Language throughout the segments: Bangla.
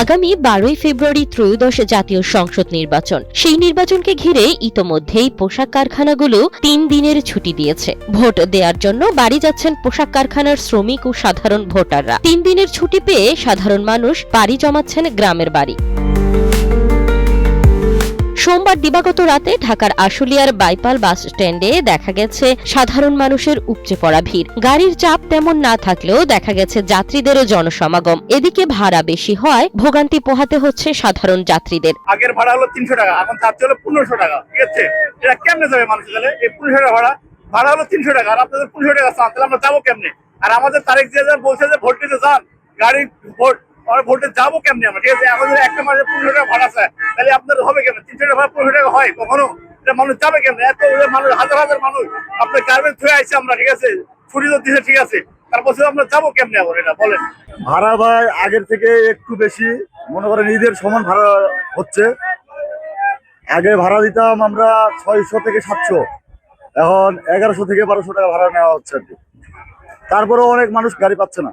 আগামী 12ই ফেব্রুয়ারি ত্রয়োদশ জাতীয় সংসদ নির্বাচন। সেই নির্বাচনকে ঘিরে ইতোমধ্যেই পোশাক কারখানাগুলো 3 দিনের ছুটি দিয়েছে। ভোট দেওয়ার জন্য বাড়ি যাচ্ছেন পোশাক কারখানার শ্রমিক ও সাধারণ ভোটাররা। 3 দিনের ছুটি পেয়ে সাধারণ মানুষ পাড়ি জমাচ্ছেন গ্রামের বাড়ি। সোমবার দিবাগত রাতে ঢাকার আশুলিয়ার বাইপাল বাস স্ট্যান্ডে দেখা গেছে সাধারণ মানুষের উপচে পড়া ভিড়। গাড়ির চাপ তেমন না থাকলেও দেখা গেছে যাত্রীদেরও জনসমাগম। এদিকে ভাড়া বেশি হওয়ায় ভোগান্তি পোহাতে হচ্ছে সাধারণ যাত্রীদের। আগের ভাড়া হলো 300 টাকা, এখন তার হলো 1500 টাকা। ঠিক আছে, এটা কেমনে যাবে মানুষ? তাহলে এই 1500 টাকা ভাড়া হলো 300 টাকা, আর আপনাদের 1500 টাকা চান, তাহলে আমরা যাবো কেমনে? আর আমাদের তারিখ দিয়ে বলছে যে ভোট দিতে যান, গাড়ি ভোটে যাবো কেমনে আমরা? ঠিক আছে, আমাদের একটা মাসে 1500 টাকা ভাড়া চায়, তাহলে আপনাদের হবে কেমনে? 300 টাকা ভাড়া 1500 টাকা হয় কখনো? এটা মানুষ যাবে কেমনে? এত মানুষ, হাজার হাজার মানুষ আপনার গার্মেন্টস হয়ে আসছে আমরা, ঠিক আছে, ছুটি তো দিচ্ছে, ঠিক আছে, তারপর আমরা যাবো কেমনে আবার? এটা বলেন। ভাড়া ভাই আগের থেকে একটু বেশি, মনে করেন ঈদের সমান ভাড়া হচ্ছে। আগে ভাড়া দিতাম আমরা 600 থেকে 700, এখন 1100 থেকে 1200 টাকা ভাড়া নেওয়া হচ্ছে আর কি। তারপরেও অনেক মানুষ গাড়ি পাচ্ছে না।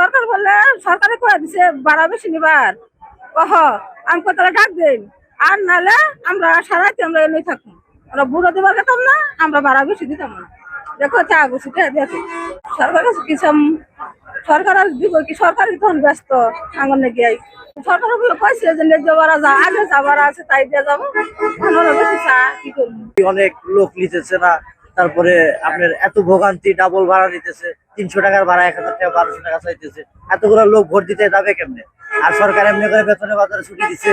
দরকার বললে সরকারে করে দিছে ভাড়া বেশি নিবার, আমি তারা ডাক দিন, আর নাহলে আমরা সারাইতে আমরা এমনি থাকবো। আমরা বুড়ো দিবার খেতাম না, আমরা ভাড়া বেশি দিতাম না। দেখো চা বসে দেখো সরকার কিছু সরকার আর দিব কি? সরকারই তখন ব্যস্ত আঙনে গিয়ে সরকার কইছে যে ন্যায্য ভাড়া যা আগে যা ভাড়া আছে তাই দিয়ে যাবো, বেশি চা কি করবো। অনেক লোক নিতেছে না, তারপরে আপনার এত ভোগান্তি, ডাবল ভাড়া নিতেছে, 300 টাকার ভাড়া 1000 টাকা 1200 টাকা চাইতেছে। এতগুলো লোক ভোট দিতে যাবে কেমনে? আর সরকার এমনি করে বেতনে বাজারে ছুটি দিচ্ছে,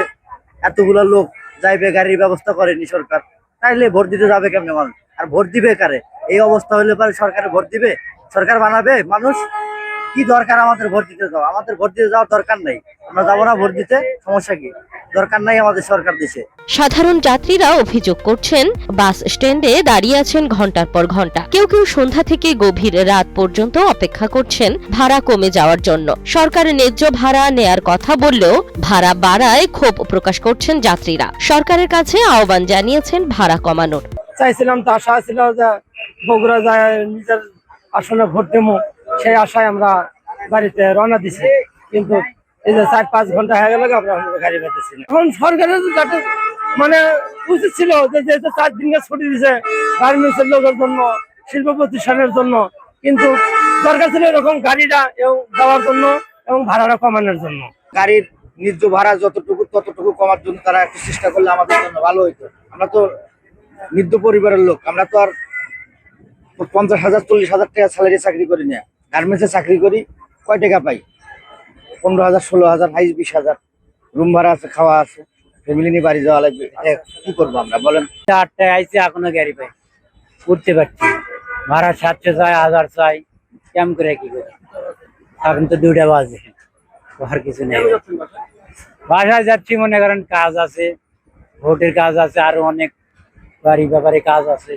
এতগুলো লোক যাইবে, গাড়ির ব্যবস্থা করেনি সরকার, তাইলে ভোট দিতে যাবে কেমনে মানুষ? আর ভোট দিবে কারে? এই অবস্থা হলে পরে সরকারে ভোট দিবে? সরকার বানাবে মানুষ? কি দরকার আমাদের ভোট দিতে যাওয়া? আমাদের ভোট দিতে যাওয়ার দরকার নেই, আমরা যাবো না ভোট দিতে, সমস্যা কি? দরকার নাই আমাদের সরকার দিছে। সাধারণ যাত্রীরা অভিযোগ করছেন, বাস স্ট্যান্ডে দাঁড়িয়ে আছেন ঘন্টার পর ঘন্টা। কেউ কেউ সন্ধ্যা থেকে গভীর রাত পর্যন্ত অপেক্ষা করছেন ভাড়া কমে যাওয়ার জন্য। সরকার ন্যায্য ভাড়া নেয়ার কথা বললেও ভাড়া বাড়ায় ক্ষোভ প্রকাশ করছেন যাত্রীরা। সরকারের কাছে আহ্বান জানিয়েছেন ভাড়া কমানোর। চাইছিলাম তো, আশা ছিল যে বগুড়া যায় নিজের আসনে ভোট দেবো, সেই আশায় আমরা বাড়িতে রওনা দিছি, কিন্তু এই যে 4-5 ঘন্টা হয়ে গেল আমরা গাড়ি পাইতেছি না। এখন সরকারের মানে উচিত ছিল যে যেহেতু 4 দিনের ছুটি দিছে গার্মেন্টসের লোকের জন্য, শিল্প প্রতিষ্ঠানের জন্য, কিন্তু দরকার ছিল এরকম গাড়িটা দেওয়ার জন্য এবং ভাড়াটা কমানোর জন্য। গাড়ির ন্যায্য ভাড়া যতটুকু ততটুকু কমার জন্য তারা একটু চেষ্টা করলে আমাদের জন্য ভালো হইতো। আমরা তো মধ্য পরিবারের লোক, আমরা তো আর 50,000 40,000 টাকা স্যালারি চাকরি করি না। গার্মেন্টসে চাকরি করি, কয় টাকা পাই? 15,000 16,000, 22,000 রুম ভাড়া আছে, খাওয়া আছে, ফ্যামিলি নিয়ে বাড়ি যাওয়া লাগবে। কি করবো আমরা বলেন? 8টায় আইসি, এখনো গাড়ি পাই, উঠতে পারছি, ভাড়া 700 চাই, 1000 চাই, কেমন করে কি করি? এখন তো 2টা বাজে, আর কিছু নেই। বাসায় যাচ্ছি, মনে করেন কাজ আছে, ভোটের কাজ আছে, আরো অনেক বাড়ি ব্যাপারে কাজ আছে।